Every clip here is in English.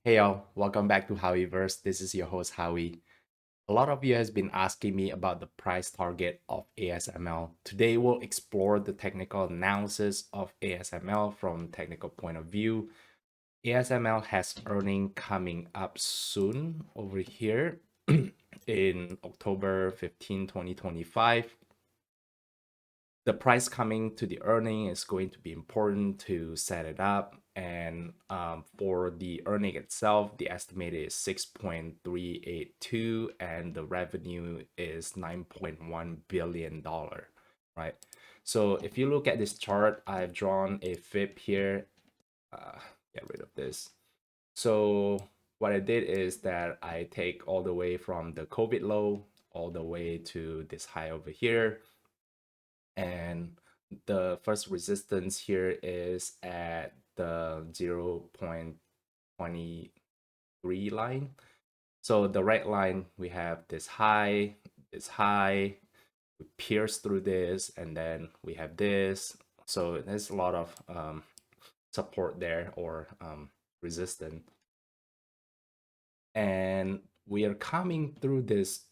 Hey y'all, welcome back to Howieverse. This is your host Howie. A lot of you has been asking me about the price target of ASML. Today we'll explore the technical analysis of ASML from technical point of view. ASML has earning coming up soon over here in October 15, 2025. The price coming to the earning is going to be important to set it up. And for the earning itself, the estimate is 6.382 and the revenue is $9.1 billion, right? So if you look at this chart, I've drawn a fib here. Uh, get rid of this. So what I did is that I take all the way from the COVID low all the way to this high over here, and the first resistance here is at the 0.23 line. So the red line, we have this high, we pierce through this, and then we have this. So there's a lot of support there, or resistance. And we are coming through this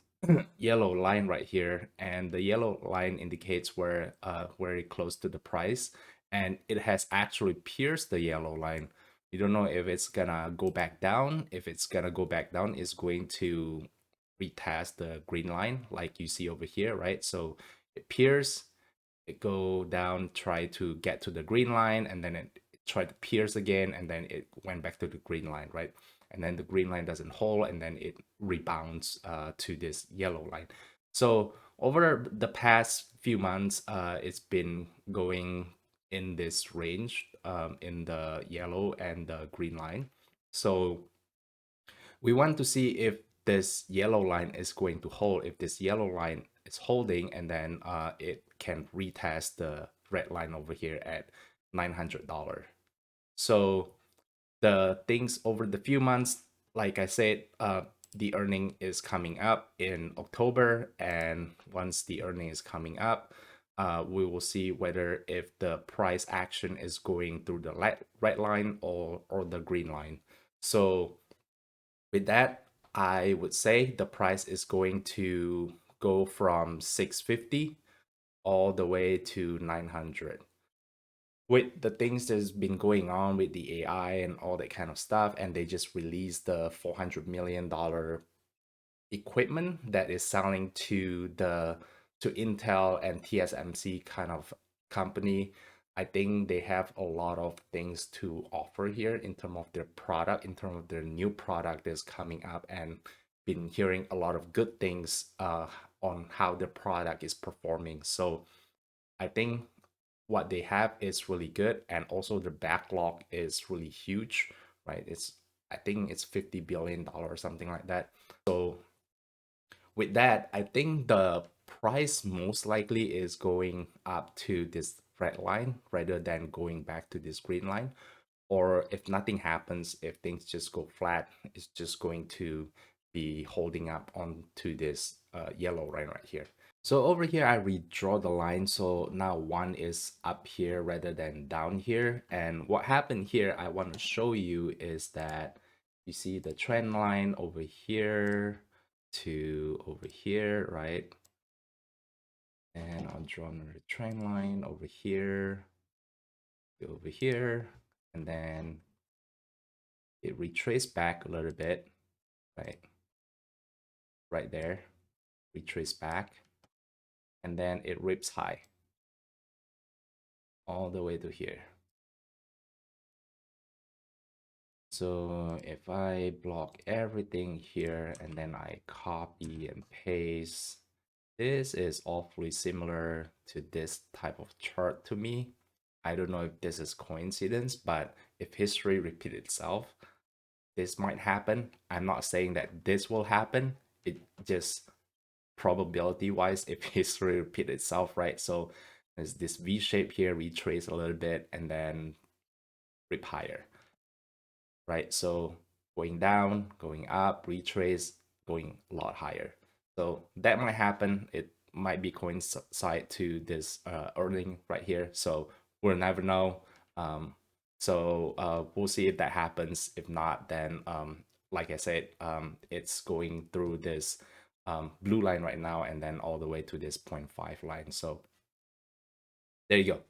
yellow line right here, and the yellow line indicates where very close to the price, and it has actually pierced the yellow line. You don't know if it's gonna go back down. If it's gonna go back down, it's going to retest the green line like you see over here, right? So it pierce, it go down, try to get to the green line, and then it tried to pierce again, and then it went back to the green line, right? And then the green line doesn't hold, and then it rebounds to this yellow line. So over the past few months, it's been going in this range, in the yellow and the green line. So we want to see if this yellow line is going to hold. If this yellow line is holding, and then it can retest the red line over here at $900. So the things over the few months, like I said, the earning is coming up in October, and once the earning is coming up, we will see whether if the price action is going through the red line or the green line. So with that, I would say the price is going to go from 650 all the way to 900. With the things that's been going on with the AI and all that kind of stuff, and they just released the $400 million equipment that is selling to Intel and TSMC kind of company. I think they have a lot of things to offer here in terms of their product, in terms of their new product that's coming up, and been hearing a lot of good things on how the product is performing. So I think what they have is really good, and also the backlog is really huge, right? I think it's $50 billion or something like that. So with that, I think the price most likely is going up to this red line rather than going back to this green line. Or if nothing happens, if things just go flat, it's just going to be holding up onto this yellow line right here. So over here, I redraw the line. So now one is up here rather than down here. And what happened here, I want to show you is that you see the trend line over here to over here, right? And I'll draw another trend line over here to over here. And then it retraced back a little bit, right? Right there, retrace back. And then it rips high all the way to here. So if I block everything here and then I copy and paste, this is awfully similar to this type of chart to me. I don't know if this is coincidence, but if history repeats itself, this might happen. I'm not saying that this will happen. It just probability wise, if history repeats itself, right? So there's this V shape here, retrace a little bit, and then rip higher, right? So going down, going up, retrace, going a lot higher. So that might happen. It might be coincide to this earning right here. So we'll never know. So we'll see if that happens. If not, then like I said, it's going through this blue line right now and then all the way to this 0.5 line. So there you go.